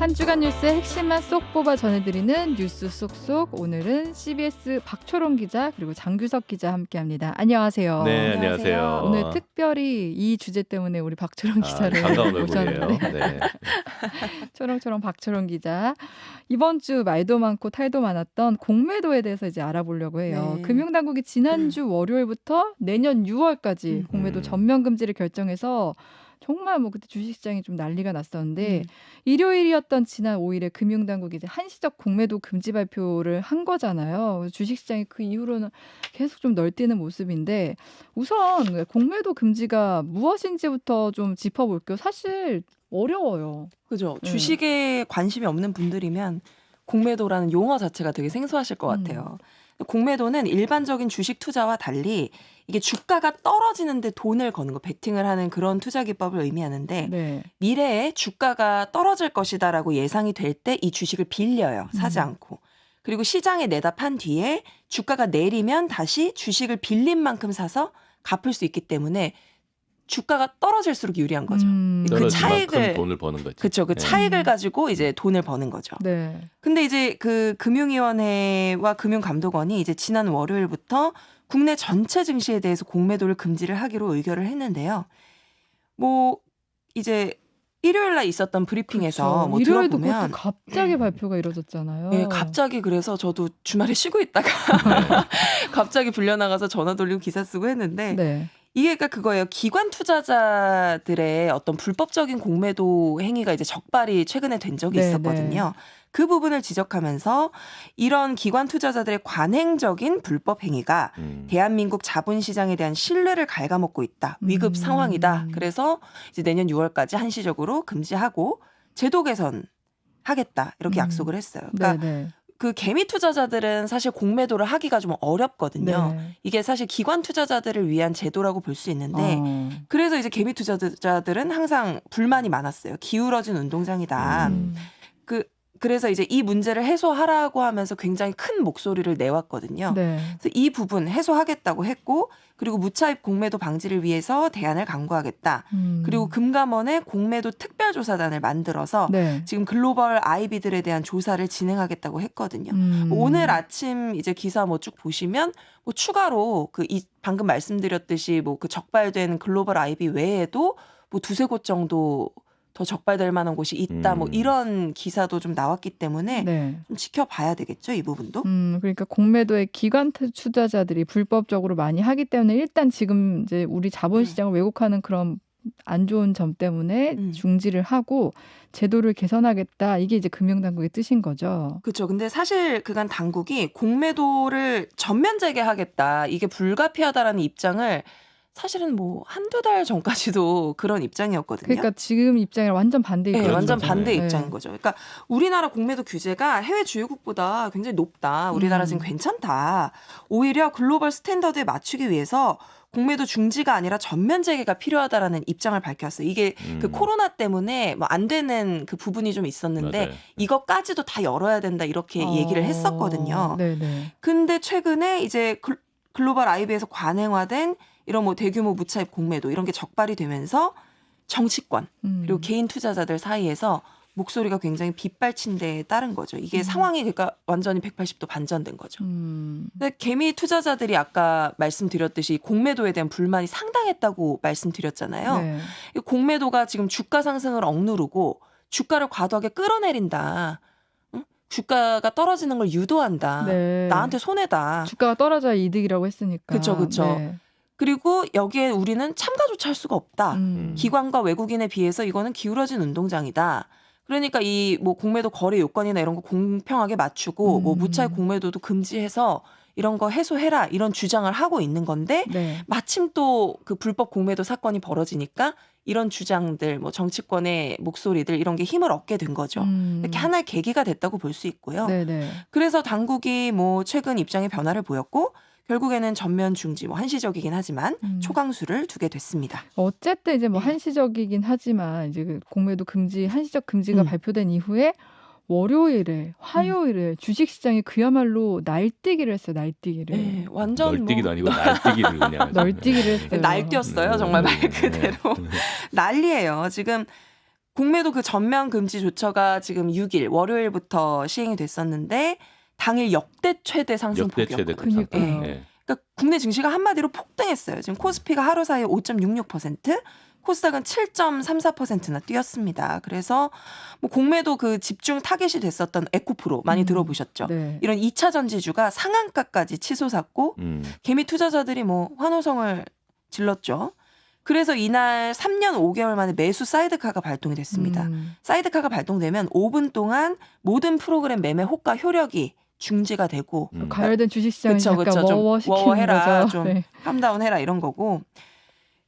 한 주간 뉴스의 핵심만 쏙 뽑아 전해드리는 뉴스 쏙쏙. 오늘은 CBS 박초롱 기자 그리고 장규석 기자 함께합니다. 안녕하세요. 네, 안녕하세요. 오늘 특별히 이 주제 때문에 우리 박초롱 기자를 반가운 얼굴이에요. 모셨는데 네. 초롱초롱 박초롱 기자. 이번 주 말도 많고 탈도 많았던 공매도에 대해서 이제 알아보려고 해요. 네. 금융당국이 지난주 월요일부터 내년 6월까지 공매도 전면 금지를 결정해서 정말 뭐 그때 주식시장이 좀 난리가 났었는데 일요일이었던 지난 5일에 금융당국이 이제 한시적 공매도 금지 발표를 한 거잖아요. 주식시장이 그 이후로는 계속 좀 널뛰는 모습인데 우선 공매도 금지가 무엇인지부터 좀 짚어볼게요. 사실 어려워요. 그죠. 주식에 관심이 없는 분들이면 공매도라는 용어 자체가 되게 생소하실 것 같아요. 공매도는 일반적인 주식 투자와 달리 이게 주가가 떨어지는데 돈을 거는 거, 베팅을 하는 그런 투자 기법을 의미하는데 네. 미래에 주가가 떨어질 것이다라고 예상이 될 때 이 주식을 빌려요. 사지 않고. 그리고 시장에 내다 판 뒤에 주가가 내리면 다시 주식을 빌린 만큼 사서 갚을 수 있기 때문에 주가가 떨어질수록 유리한 거죠. 그 차익을 돈을 버는 거죠. 그렇죠. 그 차익을 가지고 이제 돈을 버는 거죠. 네. 근데 이제 그 금융위원회와 금융감독원이 이제 지난 월요일부터 국내 전체 증시에 대해서 공매도를 금지를 하기로 의결을 했는데요. 뭐 이제 일요일 날 있었던 브리핑에서 그렇죠. 뭐 일요일도 들어보면 그것도 갑자기 발표가 이루어졌잖아요. 네, 갑자기 그래서 저도 주말에 쉬고 있다가 갑자기 불려나가서 전화 돌리고 기사 쓰고 했는데 네. 이게 그러니까 그거예요. 기관 투자자들의 어떤 불법적인 공매도 행위가 이제 적발이 최근에 된 적이 네, 있었거든요. 그 부분을 지적하면서 이런 기관 투자자들의 관행적인 불법 행위가 대한민국 자본시장에 대한 신뢰를 갉아먹고 있다. 위급 상황이다. 그래서 이제 내년 6월까지 한시적으로 금지하고 제도 개선하겠다. 이렇게 약속을 했어요. 그러니까 네. 그 개미 투자자들은 사실 공매도를 하기가 좀 어렵거든요. 네. 이게 사실 기관 투자자들을 위한 제도라고 볼 수 있는데 그래서 이제 개미 투자자들은 항상 불만이 많았어요. 기울어진 운동장이다. 그래서 이제 이 문제를 해소하라고 하면서 굉장히 큰 목소리를 내왔거든요. 네. 그래서 이 부분 해소하겠다고 했고 그리고 무차입 공매도 방지를 위해서 대안을 강구하겠다. 그리고 금감원의 공매도 특별조사단을 만들어서 네. 지금 글로벌 아이비들에 대한 조사를 진행하겠다고 했거든요. 오늘 아침 이제 기사 뭐 쭉 보시면 뭐 추가로 방금 말씀드렸듯이 뭐 그 적발된 글로벌 아이비 외에도 뭐 두세 곳 정도 더 적발될 만한 곳이 있다. 뭐 이런 기사도 좀 나왔기 때문에 네. 좀 지켜봐야 되겠죠, 이 부분도. 그러니까 공매도에 기관 투자자들이 불법적으로 많이 하기 때문에 일단 지금 이제 우리 자본시장을 왜곡하는 그런 안 좋은 점 때문에 중지를 하고 제도를 개선하겠다. 이게 이제 금융당국의 뜻인 거죠. 그렇죠. 근데 사실 그간 당국이 공매도를 전면 재개하겠다. 이게 불가피하다라는 입장을 사실은 뭐 한두 달 전까지도 그런 입장이었거든요. 그러니까 지금 입장이랑 완전 반대 입장. 네, 완전 반대 네. 입장인 거죠. 그러니까 우리나라 공매도 규제가 해외 주요국보다 굉장히 높다. 우리나라 지금 괜찮다. 오히려 글로벌 스탠더드에 맞추기 위해서 공매도 중지가 아니라 전면 재개가 필요하다라는 입장을 밝혔어요. 이게 그 코로나 때문에 뭐 안 되는 그 부분이 좀 있었는데 맞아요. 이것까지도 다 열어야 된다 이렇게 얘기를 했었거든요. 네네. 근데 최근에 이제 글로벌 아이비에서 관행화된 이런 뭐 대규모 무차입 공매도 이런 게 적발이 되면서 정치권 그리고 개인 투자자들 사이에서 목소리가 굉장히 빗발친 데에 따른 거죠. 이게 상황이 그러니까 완전히 180도 반전된 거죠. 근데 개미 투자자들이 아까 말씀드렸듯이 공매도에 대한 불만이 상당했다고 말씀드렸잖아요. 네. 이 공매도가 지금 주가 상승을 억누르고 주가를 과도하게 끌어내린다. 주가가 떨어지는 걸 유도한다. 네. 나한테 손해다. 주가가 떨어져야 이득이라고 했으니까. 그렇죠. 네. 그리고 여기에 우리는 참가조차 할 수가 없다. 기관과 외국인에 비해서 이거는 기울어진 운동장이다. 그러니까 이 뭐 공매도 거래 요건이나 이런 거 공평하게 맞추고 뭐 무차입 공매도도 금지해서 이런 거 해소해라 이런 주장을 하고 있는 건데 네. 마침 또 그 불법 공매도 사건이 벌어지니까 이런 주장들 뭐 정치권의 목소리들 이런 게 힘을 얻게 된 거죠. 이렇게 하나의 계기가 됐다고 볼 수 있고요. 네네. 그래서 당국이 뭐 최근 입장에 변화를 보였고 결국에는 전면 중지, 뭐 한시적이긴 하지만 초강수를 두게 됐습니다. 어쨌든 이제 뭐 한시적이긴 하지만 이제 그 공매도 금지, 한시적 금지가 발표된 이후에 월요일에, 화요일에 주식시장이 그야말로 날뛰기를 했어요. 날뛰기를. 네, 완전 널뛰기도 아니고 날뛰기를 그냥. 널뛰기를 했어요. 날뛰었어요. 정말 말 그대로. 난리예요. 지금 공매도 그 전면 금지 조처가 지금 6일 월요일부터 시행이 됐었는데 당일 역대 최대 역대 최대 상승폭이었거든요. 그러니까요. 예. 그러니까 국내 증시가 한마디로 폭등했어요. 지금 코스피가 하루 사이에 5.66%, 코스닥은 7.34%나 뛰었습니다. 그래서 뭐 공매도 그 집중 타겟이 됐었던 에코프로 많이 들어보셨죠? 네. 이런 2차 전지주가 상한가까지 치솟았고 개미 투자자들이 뭐 환호성을 질렀죠. 그래서 이날 3년 5개월 만에 매수 사이드카가 발동이 됐습니다. 사이드카가 발동되면 5분 동안 모든 프로그램 매매 호가 효력이 중지가 되고 가열된 주식시장이 그쵸, 약간 좀 워워시키는 워워해라, 거죠. 좀 네. 캄다운해라 이런 거고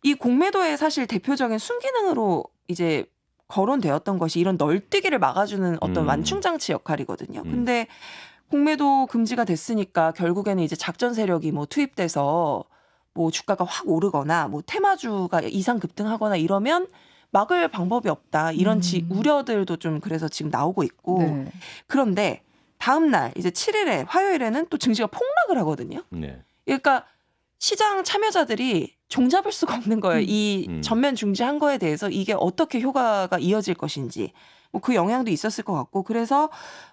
이 공매도의 사실 대표적인 순기능으로 이제 거론되었던 것이 이런 널뛰기를 막아주는 어떤 완충장치 역할이거든요. 근데 공매도 금지가 됐으니까 결국에는 이제 작전 세력이 뭐 투입돼서 뭐 주가가 확 오르거나 뭐 테마주가 이상 급등하거나 이러면 막을 방법이 없다. 이런 우려들도 좀 그래서 지금 나오고 있고 네. 그런데 다음 날 이제 7일에 화요일에는 또 증시가 폭락을 하거든요. 네. 그러니까 시장 참여자들이 종잡을 수가 없는 거예요. 이 전면 중지한 거에 대해서 이게 어떻게 효과가 이어질 것인지 뭐 그 영향도 있었을 것 같고 그래서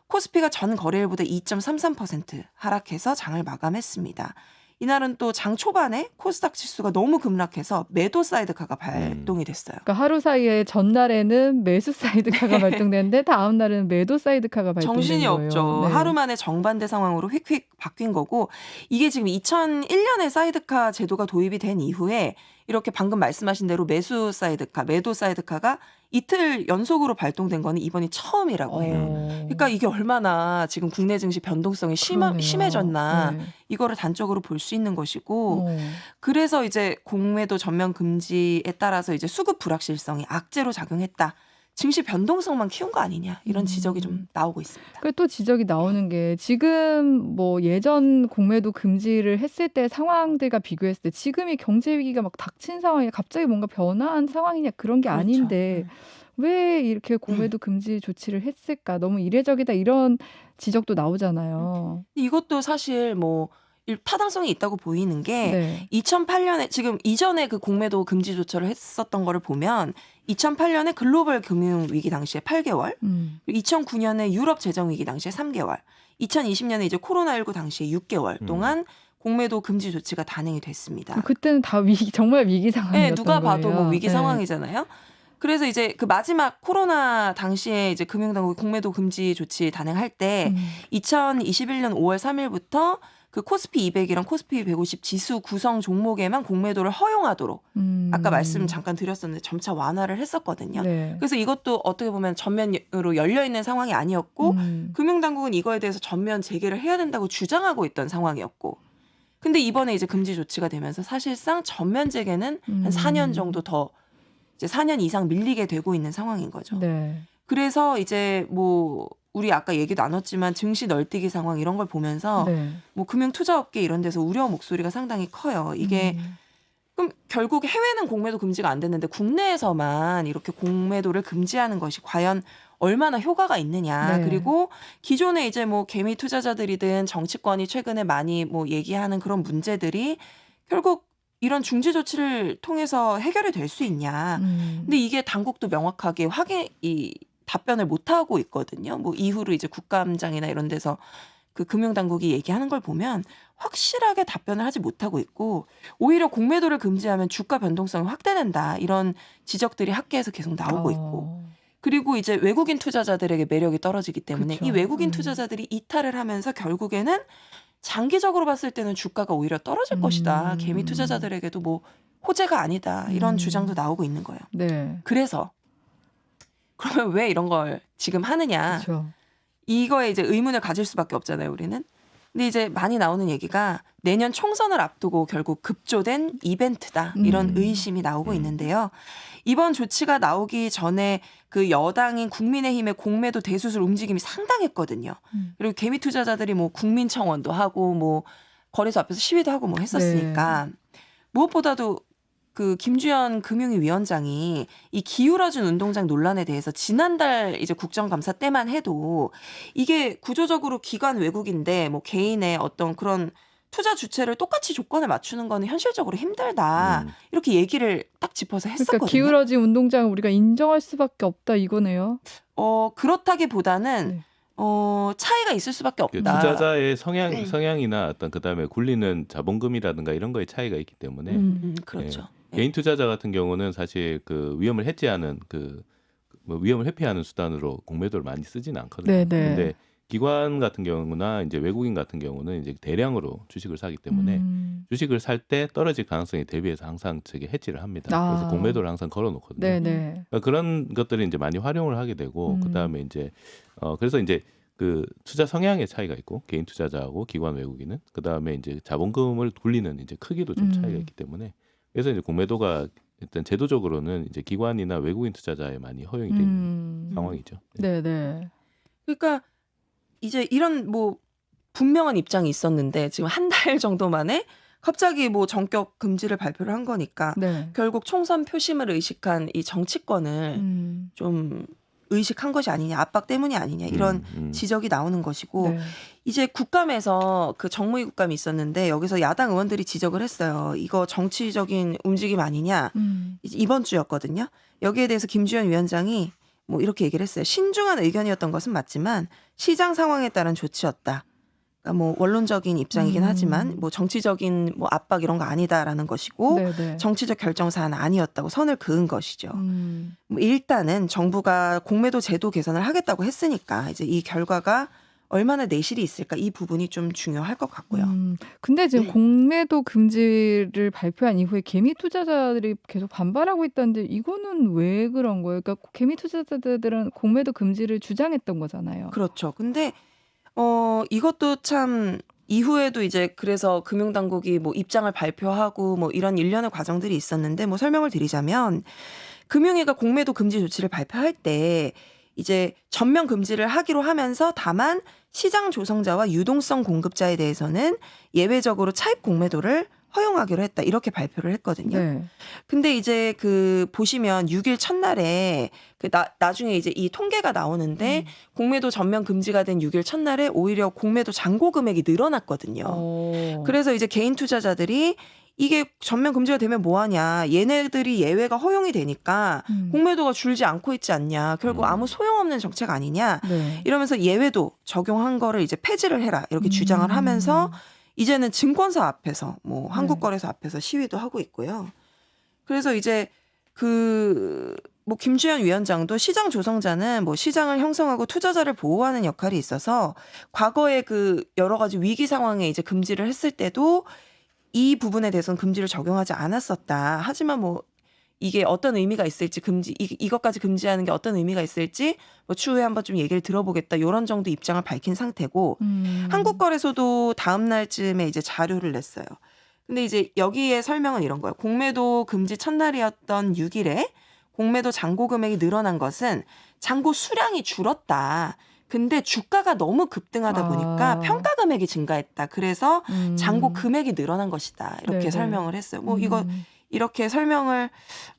코스피가 전 거래일보다 2.33% 하락해서 장을 마감했습니다. 이날은 또 장 초반에 코스닥 지수가 너무 급락해서 매도 사이드카가 발동이 됐어요. 그러니까 하루 사이에 전날에는 매수 사이드카가 발동되는데 다음 날은 매도 사이드카가 발동된 정신이 거예요. 없죠. 네. 하루 만에 정반대 상황으로 휙휙 바뀐 거고 이게 지금 2001년에 사이드카 제도가 도입이 된 이후에 이렇게 방금 말씀하신 대로 매수 사이드카, 매도 사이드카가 이틀 연속으로 발동된 거는 이번이 처음이라고 해요. 그러니까 이게 얼마나 지금 국내 증시 변동성이 그러네요. 심해졌나 네. 이거를 단적으로 볼 수 있는 것이고 그래서 이제 공매도 전면 금지에 따라서 이제 수급 불확실성이 악재로 작용했다. 증시 변동성만 키운 거 아니냐 이런 지적이 좀 나오고 있습니다. 그 또 지적이 나오는 게 지금 뭐 예전 공매도 금지를 했을 때 상황들과 비교했을 때 지금이 경제 위기가 막 닥친 상황이 갑자기 뭔가 변화한 상황이냐 그런 게 그렇죠. 아닌데 왜 이렇게 공매도 금지 조치를 했을까? 너무 이례적이다 이런 지적도 나오잖아요. 이것도 사실 뭐 타당성이 있다고 보이는 게 네. 2008년에 지금 이전에 그 공매도 금지 조처를 했었던 거를 보면 2008년에 글로벌 금융 위기 당시에 8개월, 2009년에 유럽 재정 위기 당시에 3개월, 2020년에 이제 코로나19 당시에 6개월 동안 공매도 금지 조치가 단행이 됐습니다. 그때는 다 위기 정말 위기 상황이었던 네, 누가 거예요. 봐도 뭐 위기 네. 상황이잖아요. 그래서 이제 그 마지막 코로나 당시에 이제 금융당국이 공매도 금지 조치 단행할 때 2021년 5월 3일부터 그 코스피 200이랑 코스피 150 지수 구성 종목에만 공매도를 허용하도록 아까 말씀 잠깐 드렸었는데 점차 완화를 했었거든요. 네. 그래서 이것도 어떻게 보면 전면으로 열려 있는 상황이 아니었고 금융당국은 이거에 대해서 전면 재개를 해야 된다고 주장하고 있던 상황이었고 근데 이번에 이제 금지 조치가 되면서 사실상 전면 재개는 한 4년 정도 더 이제 4년 이상 밀리게 되고 있는 상황인 거죠. 네. 그래서 이제 뭐 우리 아까 얘기 나눴지만 증시 널뛰기 상황 이런 걸 보면서 네. 뭐 금융 투자업계 이런 데서 우려 목소리가 상당히 커요. 이게 그럼 결국 해외는 공매도 금지가 안 됐는데 국내에서만 이렇게 공매도를 금지하는 것이 과연 얼마나 효과가 있느냐. 네. 그리고 기존에 이제 뭐 개미 투자자들이든 정치권이 최근에 많이 뭐 얘기하는 그런 문제들이 결국 이런 중지 조치를 통해서 해결이 될 수 있냐. 근데 이게 당국도 명확하게 답변을 못 하고 있거든요. 뭐 이후로 이제 국감장이나 이런 데서 그 금융당국이 얘기하는 걸 보면 확실하게 답변을 하지 못하고 있고 오히려 공매도를 금지하면 주가 변동성이 확대된다. 이런 지적들이 학계에서 계속 나오고 있고. 그리고 이제 외국인 투자자들에게 매력이 떨어지기 때문에 그쵸. 이 외국인 투자자들이 이탈을 하면서 결국에는 장기적으로 봤을 때는 주가가 오히려 떨어질 것이다. 개미 투자자들에게도 뭐 호재가 아니다. 이런 주장도 나오고 있는 거예요. 네. 그래서 그러면 왜 이런 걸 지금 하느냐. 그렇죠. 이거에 이제 의문을 가질 수밖에 없잖아요, 우리는. 근데 이제 많이 나오는 얘기가 내년 총선을 앞두고 결국 급조된 이벤트다. 이런 의심이 나오고 있는데요. 이번 조치가 나오기 전에 그 여당인 국민의힘의 공매도 대수술 움직임이 상당했거든요. 그리고 개미 투자자들이 뭐 국민청원도 하고 뭐 거래소 앞에서 시위도 하고 뭐 했었으니까 무엇보다도 그 김주현 금융위 위원장이 이 기울어준 운동장 논란에 대해서 지난달 이제 국정감사 때만 해도 이게 구조적으로 기관 왜곡인데 뭐 개인의 어떤 그런 투자 주체를 똑같이 조건을 맞추는 거는 현실적으로 힘들다. 이렇게 얘기를 딱 짚어서 했었거든요. 그러니까 기울어진 운동장을 우리가 인정할 수밖에 없다 이거네요. 그렇다기보다는 네. 차이가 있을 수밖에 그 없다. 투자자의 성향이나 어떤 그다음에 굴리는 자본금이라든가 이런 거에 차이가 있기 때문에 그렇죠. 개인 투자자 같은 경우는 사실 그 위험을 해지하는 뭐 위험을 회피하는 수단으로 공매도를 많이 쓰지는 않거든요. 네네. 근데 기관 같은 경우나 이제 외국인 같은 경우는 이제 대량으로 주식을 사기 때문에 주식을 살 때 떨어질 가능성에 대비해서 항상 저게 해지를 합니다. 그래서 공매도를 항상 걸어놓거든요. 네네. 그러니까 그런 것들을 이제 많이 활용을 하게 되고 그다음에 이제 그래서 이제 그 투자 성향의 차이가 있고 개인 투자자하고 기관 외국인은 그다음에 이제 자본금을 굴리는 이제 크기도 좀 차이가 있기 때문에 그래서 이제 공매도가 일단 제도적으로는 이제 기관이나 외국인 투자자에 많이 허용이 되는 상황이죠. 네네. 그러니까 이제 이런 뭐 분명한 입장이 있었는데 지금 한 달 정도 만에 갑자기 뭐 전격 금지를 발표를 한 거니까 네. 결국 총선 표심을 의식한 이 정치권을 좀 의식한 것이 아니냐, 압박 때문이 아니냐 이런 지적이 나오는 것이고 네. 이제 국감에서 그 정무위 국감이 있었는데 여기서 야당 의원들이 지적을 했어요. 이거 정치적인 움직임 아니냐. 이제 이번 주였거든요. 여기에 대해서 김주현 위원장이 뭐 이렇게 얘기를 했어요. 신중한 의견이었던 것은 맞지만 시장 상황에 따른 조치였다. 그러니까 뭐 원론적인 입장이긴 하지만 뭐 정치적인 뭐 압박 이런 거 아니다라는 것이고 네네. 정치적 결정 사안은 아니었다고 선을 그은 것이죠. 뭐 일단은 정부가 공매도 제도 개선을 하겠다고 했으니까 이제 이 결과가 얼마나 내실이 있을까 이 부분이 좀 중요할 것 같고요. 근데 지금 공매도 금지를 발표한 이후에 개미 투자자들이 계속 반발하고 있다는데 이거는 왜 그런 거예요? 그러니까 개미 투자자들은 공매도 금지를 주장했던 거잖아요. 그렇죠. 근데 이것도 참 이후에도 이제 그래서 금융당국이 뭐 입장을 발표하고 뭐 이런 일련의 과정들이 있었는데 뭐 설명을 드리자면 금융위가 공매도 금지 조치를 발표할 때 이제 전면 금지를 하기로 하면서 다만 시장 조성자와 유동성 공급자에 대해서는 예외적으로 차입 공매도를 허용하기로 했다. 이렇게 발표를 했거든요. 네. 근데 이제 그 보시면 6일 첫날에 그 나중에 이제 이 통계가 나오는데 공매도 전면 금지가 된 6일 첫날에 오히려 공매도 잔고 금액이 늘어났거든요. 그래서 이제 개인 투자자들이 이게 전면 금지가 되면 뭐하냐. 얘네들이 예외가 허용이 되니까 공매도가 줄지 않고 있지 않냐. 결국 아무 소용없는 정책 아니냐. 네. 이러면서 예외도 적용한 거를 이제 폐지를 해라. 이렇게 주장을 하면서 이제는 증권사 앞에서 뭐 한국거래소 앞에서 시위도 하고 있고요. 그래서 이제 뭐 김주현 위원장도 시장 조성자는 뭐 시장을 형성하고 투자자를 보호하는 역할이 있어서 과거에 그 여러 가지 위기 상황에 이제 금지를 했을 때도 이 부분에 대해서는 금지를 적용하지 않았었다. 하지만 뭐 이게 어떤 의미가 있을지 이것까지 금지하는 게 어떤 의미가 있을지 뭐 추후에 한번 좀 얘기를 들어보겠다. 이런 정도 입장을 밝힌 상태고 한국거래소도 다음 날쯤에 이제 자료를 냈어요. 근데 이제 여기에 설명은 이런 거예요. 공매도 금지 첫날이었던 6일에 공매도 잔고 금액이 늘어난 것은 잔고 수량이 줄었다. 근데 주가가 너무 급등하다 보니까 평가 금액이 증가했다. 그래서 잔고 금액이 늘어난 것이다. 이렇게 네네. 설명을 했어요. 뭐 이거 이렇게 설명을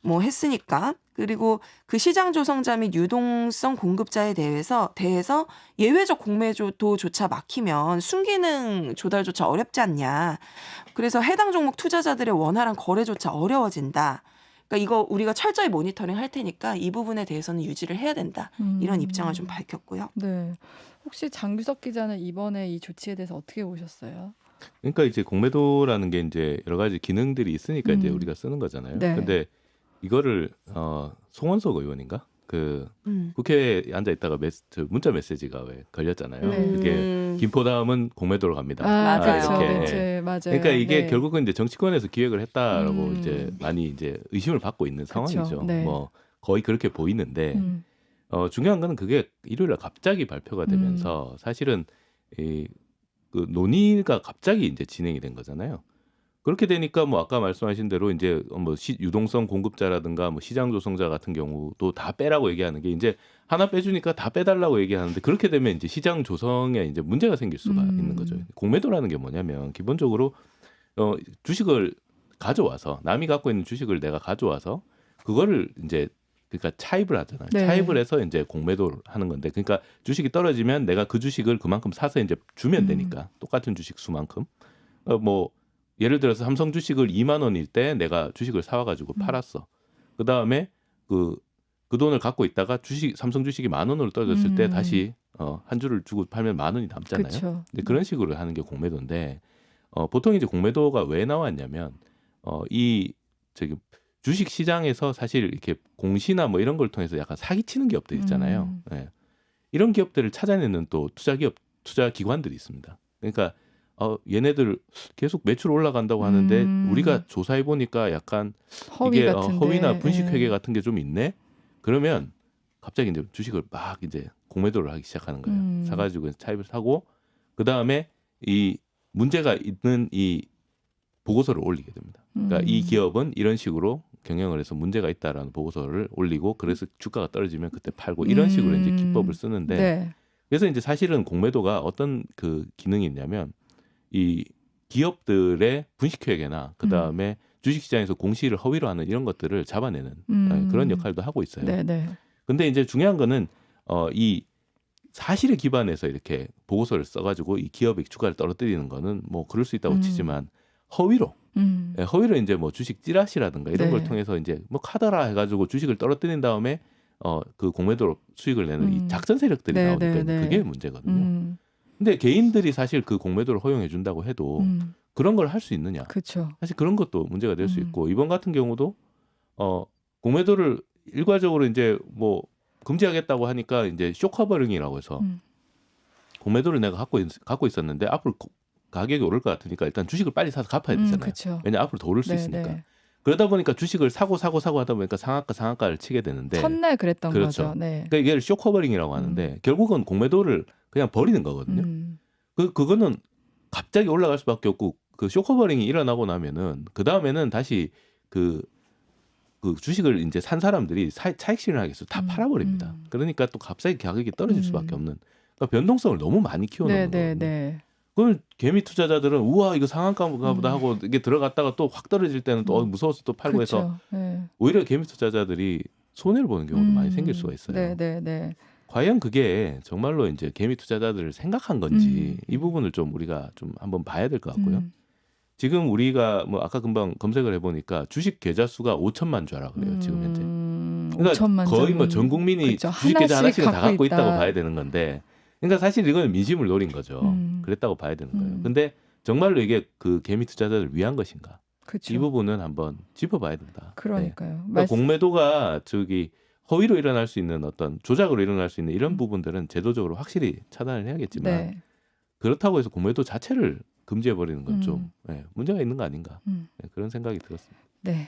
뭐 했으니까 그리고 그 시장 조성자 및 유동성 공급자에 대해서 예외적 공매도조차 막히면 순기능 조달조차 어렵지 않냐. 그래서 해당 종목 투자자들의 원활한 거래조차 어려워진다. 그러니까 이거 우리가 철저히 모니터링 할 테니까 이 부분에 대해서는 유지를 해야 된다. 이런 입장을 좀 밝혔고요. 네. 혹시 장규석 기자는 이번에 이 조치에 대해서 어떻게 보셨어요? 그러니까 이제 공매도라는 게 이제 여러 가지 기능들이 있으니까 이제 우리가 쓰는 거잖아요. 네. 근데 이거를 송원석 의원인가? 국회에 앉아 있다가 문자 메시지가 왜 걸렸잖아요. 네. 그게 김포다음은 공매도로 갑니다. 맞아요. 이렇게. 네, 맞아요. 그러니까 이게 네. 결국은 이제 정치권에서 기획을 했다라고 이제 많이 이제 의심을 받고 있는 상황이죠. 네. 뭐 거의 그렇게 보이는데 중요한 거는 그게 일요일에 갑자기 발표가 되면서 사실은 그 논의가 갑자기 이제 진행이 된 거잖아요. 그렇게 되니까 뭐 아까 말씀하신 대로 이제 뭐 유동성 공급자라든가 뭐 시장 조성자 같은 경우도 다 빼라고 얘기하는 게 이제 하나 빼주니까 다 빼달라고 얘기하는데 그렇게 되면 이제 시장 조성에 이제 문제가 생길 수가 있는 거죠. 공매도라는 게 뭐냐면 기본적으로 주식을 가져와서 남이 갖고 있는 주식을 내가 가져와서 그거를 이제 그러니까 차입을 하잖아요. 네. 차입을 해서 이제 공매도를 하는 건데 그러니까 주식이 떨어지면 내가 그 주식을 그만큼 사서 이제 주면 되니까 똑같은 주식 수만큼. 뭐 예를 들어서 삼성 주식을 2만 원일 때 내가 주식을 사와가지고 팔았어. 그 다음에 그 돈을 갖고 있다가 삼성 주식이 10,000원으로 떨어졌을 때 다시 한 주를 주고 팔면 10,000원이 남잖아요. 그쵸. 근데 그런 식으로 하는 게 공매도인데 보통 이제 공매도가 왜 나왔냐면 이 저기 주식 시장에서 사실 이렇게 공시나 뭐 이런 걸 통해서 약간 사기치는 기업들 있잖아요. 예. 이런 기업들을 찾아내는 또 투자 기관들이 있습니다. 그러니까 얘네들 계속 매출 올라간다고 하는데 우리가 조사해 보니까 약간 허위 이게 같은데. 허위나 분식 예. 회계 같은 게 좀 있네. 그러면 갑자기 이제 주식을 막 이제 공매도를 하기 시작하는 거예요. 사가지고 차입을 사고 그 다음에 이 문제가 있는 이 보고서를 올리게 됩니다. 그러니까 이 기업은 이런 식으로 경영을 해서 문제가 있다라는 보고서를 올리고 그래서 주가가 떨어지면 그때 팔고 이런 식으로 이제 기법을 쓰는데 네. 그래서 이제 사실은 공매도가 어떤 그 기능이 있냐면 이 기업들의 분식회계나 그 다음에 주식시장에서 공시를 허위로 하는 이런 것들을 잡아내는 그런 역할도 하고 있어요. 네네. 근데 이제 중요한 거는 이 사실에 기반해서 이렇게 보고서를 써가지고 이 기업의 주가를 떨어뜨리는 거는 뭐 그럴 수 있다고 치지만 허위로 허위로 이제 뭐 주식 찌라시라든가 이런 네. 걸 통해서 이제 뭐 카더라 해가지고 주식을 떨어뜨린 다음에 그 공매도로 수익을 내는 이 작전 세력들이 네, 나오니까 네, 네. 그게 문제거든요. 근데 개인들이 사실 그 공매도를 허용해 준다고 해도 그런 걸 할 수 있느냐? 그렇죠. 사실 그런 것도 문제가 될 수 있고 이번 같은 경우도 공매도를 일괄적으로 이제 뭐 금지하겠다고 하니까 이제 쇼커버링이라고 해서 공매도를 내가 갖고 있었는데 앞으로 가격이 오를 것 같으니까 일단 주식을 빨리 사서 갚아야 되잖아요. 그쵸. 왜냐 앞으로 더 오를 수 네, 있으니까. 네. 그러다 보니까 주식을 사고 하다 보니까 상한가를 치게 되는데 첫날 그랬던 그렇죠. 거죠. 네. 그러니까 이게 쇼커버링이라고 하는데 결국은 공매도를 그냥 버리는 거거든요. 그거는 갑자기 올라갈 수밖에 없고 그 쇼커버링이 일어나고 나면은 그 다음에는 다시 그 주식을 이제 산 사람들이 차익 실현하기 위해서 다 팔아버립니다. 그러니까 또 갑자기 가격이 떨어질 수밖에 없는 그러니까 변동성을 너무 많이 키워놓는 거예요. 네. 그걸 개미 투자자들은 우와 이거 상한가보다 보다 하고 이게 들어갔다가 또 확 떨어질 때는 또 무서워서 또 팔고 해서 네. 오히려 개미 투자자들이 손해를 보는 경우도 많이 생길 수가 있어요. 네. 과연 그게 정말로 이제 개미 투자자들을 생각한 건지 이 부분을 좀 우리가 좀 한번 봐야 될 것 같고요. 지금 우리가 뭐 아까 금방 검색을 해보니까 주식 계좌 수가 5천만 주라 그래요. 지금 현재. 그러니까 5천만 거의 뭐 전 국민이 그쵸. 주식 계좌 하나씩은 다 갖고 갖고 있다. 있다고 봐야 되는 건데, 그러니까 사실 이건 민심을 노린 거죠. 그랬다고 봐야 되는 거예요. 근데 정말로 이게 그 개미 투자자를 위한 것인가? 그쵸. 이 부분은 한번 짚어봐야 된다. 그러니까요. 그러니까 공매도가 허위로 일어날 수 있는 어떤 조작으로 일어날 수 있는 이런 부분들은 제도적으로 확실히 차단을 해야겠지만 네. 그렇다고 해서 공매도 자체를 금지해버리는 건 좀 문제가 있는 거 아닌가 그런 생각이 들었습니다. 네.